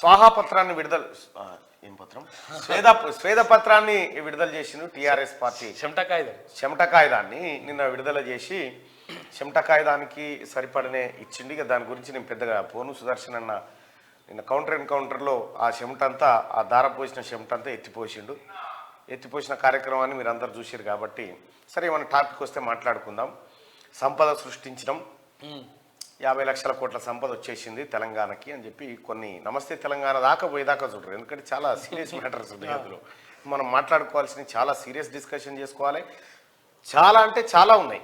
స్వాహాపత్రాన్ని విడుదల ఏం పత్రం స్వేదపత్రాన్ని విడుదల చేసిండు టీఆర్ఎస్ పార్టీ. చెమట కాయిదాన్ని నిన్న విడుదల చేసి చెమట కాయిదానికి సరిపడనే ఇచ్చిండు. ఇక దాని గురించి నేను పెద్దగా పోను. సుదర్శన్ అన్న నిన్న ఎన్కౌంటర్లో ఆ చెమటంతా, ఆ దారపోసిన చెమటంతా ఎత్తిపోసిన కార్యక్రమాన్ని మీరు అందరు చూసారు కాబట్టి సరే ఏమైనా టాపిక్ వస్తే మాట్లాడుకుందాం. సంపద సృష్టించడం, 50 లక్షల కోట్ల సంపద వచ్చేసింది తెలంగాణకి అని చెప్పి కొన్ని నమస్తే తెలంగాణ దాకా పోయేదాకా చూడరు. ఎందుకంటే చాలా సీరియస్ మ్యాటర్స్ ఉన్నాయి అందులో. మనం మాట్లాడుకోవాల్సిన చాలా సీరియస్ డిస్కషన్ చేసుకోవాలి. చాలా అంటే చాలా ఉన్నాయి.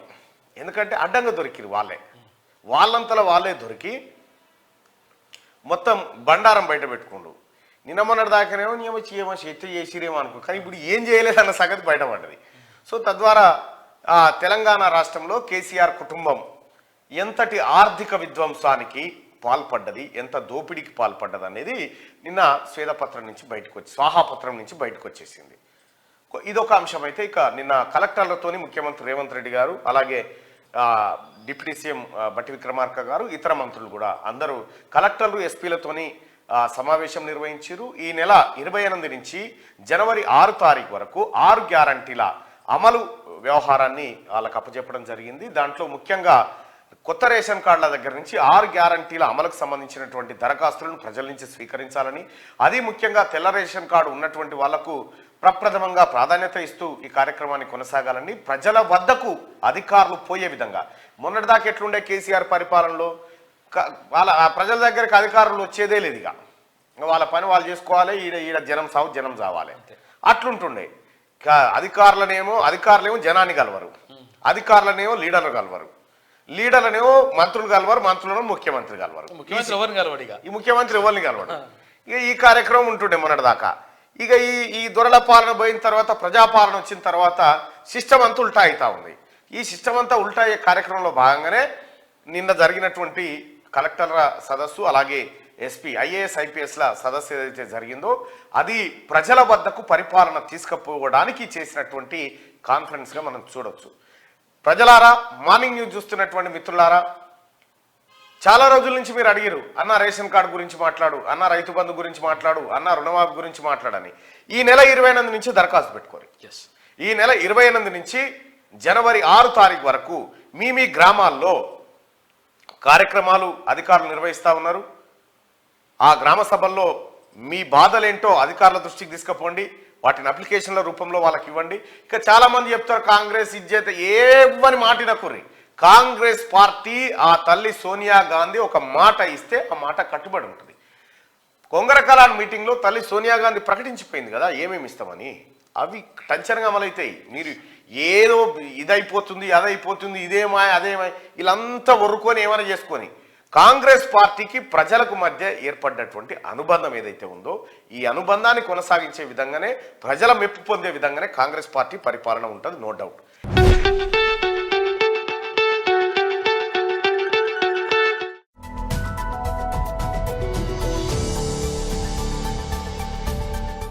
ఎందుకంటే అడ్డంగా దొరికిరు వాళ్ళంతలో వాళ్ళే దొరికి మొత్తం బండారం బయట పెట్టుకుండు. నిన్న మొన్నటి దాకానేమో ఏమో ఎత్తు చేసిరేమో అనుకో, కానీ ఇప్పుడు ఏం చేయలేదన్న సంగతి బయటపడ్డది. సో తద్వారా తెలంగాణ రాష్ట్రంలో కేసీఆర్ కుటుంబం ఎంతటి ఆర్థిక విధ్వంసానికి పాల్పడ్డది, ఎంత దోపిడీకి పాల్పడ్డది అనేది నిన్న స్వేదపత్రం నుంచి స్వాహాపత్రం నుంచి బయటకు వచ్చేసింది. ఇదొక అంశం. అయితే ఇక నిన్న కలెక్టర్లతోని ముఖ్యమంత్రి రేవంత్ రెడ్డి గారు, అలాగే డిప్యూటీ సీఎం బట్టి విక్రమార్క గారు, ఇతర మంత్రులు కూడా అందరూ కలెక్టర్లు ఎస్పీలతోని సమావేశం నిర్వహించారు. ఈ నెల 28 నుంచి జనవరి 6 తారీఖు వరకు 6 గ్యారంటీల అమలు వ్యవహారాన్ని వాళ్ళకి అప్పచెప్పడం జరిగింది. దాంట్లో ముఖ్యంగా కొత్త రేషన్ కార్డుల దగ్గర నుంచి 6 గ్యారంటీల అమలుకు సంబంధించినటువంటి దరఖాస్తులను ప్రజల నుంచి స్వీకరించాలని, అది ముఖ్యంగా తెల్ల రేషన్ కార్డు ఉన్నటువంటి వాళ్లకు ప్రప్రథమంగా ప్రాధాన్యత ఇస్తూ ఈ కార్యక్రమాన్ని కొనసాగాలని, ప్రజల వద్దకు అధికారులు పోయే విధంగా. మొన్నటిదాకా ఎట్లుండే కేసీఆర్ పరిపాలనలో ప్రజల దగ్గరికి అధికారులు వచ్చేదే లేదు. ఇక వాళ్ళ పని వాళ్ళు చేసుకోవాలి, ఈడ జనం చావాలి అట్లుంటుండే. అధికారులేమో జనాన్ని కలవరు, అధికారులనేమో లీడర్లు కలవరు, లీడర్లనేమో మంత్రులు కలవరు, మంత్రులను ముఖ్యమంత్రి కలవరు, ఈ ముఖ్యమంత్రి ఎవరిని కలవడు. ఇక ఈ కార్యక్రమం ఉంటుండే మొన్నటిదాకా. ఇక ఈ దొరల పాలన పోయిన తర్వాత, ప్రజాపాలన వచ్చిన తర్వాత సిస్టమ్ అంతా ఉల్టా అవుతా ఉంది. ఈ సిస్టమ్ అంతా ఉల్టా అయ్యే కార్యక్రమంలో భాగంగానే నిన్న జరిగినటువంటి కలెక్టర్ల సదస్సు, అలాగే ఎస్పీ, ఐఏఎస్, ఐపీఎస్ల సదస్సు ఏదైతే జరిగిందో అది ప్రజల వద్దకు పరిపాలన తీసుకుపోవడానికి చేసినటువంటి కాన్ఫరెన్స్గా మనం చూడొచ్చు. ప్రజలారా, మార్నింగ్ న్యూస్ చూస్తున్నటువంటి మిత్రులారా, చాలా రోజుల నుంచి మీరు అడిగారు, అన్న రేషన్ కార్డు గురించి మాట్లాడు, అన్న రైతు బంధు గురించి మాట్లాడు, అన్న రుణమాఫీ గురించి మాట్లాడని. ఈ నెల 28 నుంచి దరఖాస్తు పెట్టుకోరు. ఈ నెల 28 నుంచి జనవరి 6 తారీఖు వరకు మీ గ్రామాల్లో కార్యక్రమాలు అధికారులు నిర్వహిస్తూ ఉన్నారు. ఆ గ్రామ సభల్లో మీ బాధలేంటో అధికారుల దృష్టికి తీసుకుపోండి, వాటిని అప్లికేషన్ల రూపంలో వాళ్ళకి ఇవ్వండి. ఇక చాలా మంది చెప్తారు కాంగ్రెస్ ఇజ్జత ఏవని మాటినకుర్రి. కాంగ్రెస్ పార్టీ, ఆ తల్లి సోనియా గాంధీ ఒక మాట ఇస్తే ఆ మాట కట్టుబడి ఉంటుంది. కొంగరకలాన్ మీటింగ్లో తల్లి సోనియా గాంధీ ప్రకటించిపోయింది కదా ఏమేమి ఇస్తామని. అవి టెన్షన్గా అమలవుతాయి. మీరు ఏదో ఇదైపోతుంది, అదైపోతుంది, ఇదేమాయ అదేమాయ వీళ్ళంతా ఒరుకొని ఏమైనా చేసుకొని, కాంగ్రెస్ పార్టీకి ప్రజలకు మధ్య ఏర్పడ్డటువంటి అనుబంధం ఏదైతే ఉందో ఈ అనుబంధాన్ని కొనసాగించే విధంగానే, ప్రజల మెప్పు పొందే విధంగానే కాంగ్రెస్ పార్టీ పరిపాలన ఉంటుంది, నో డౌట్.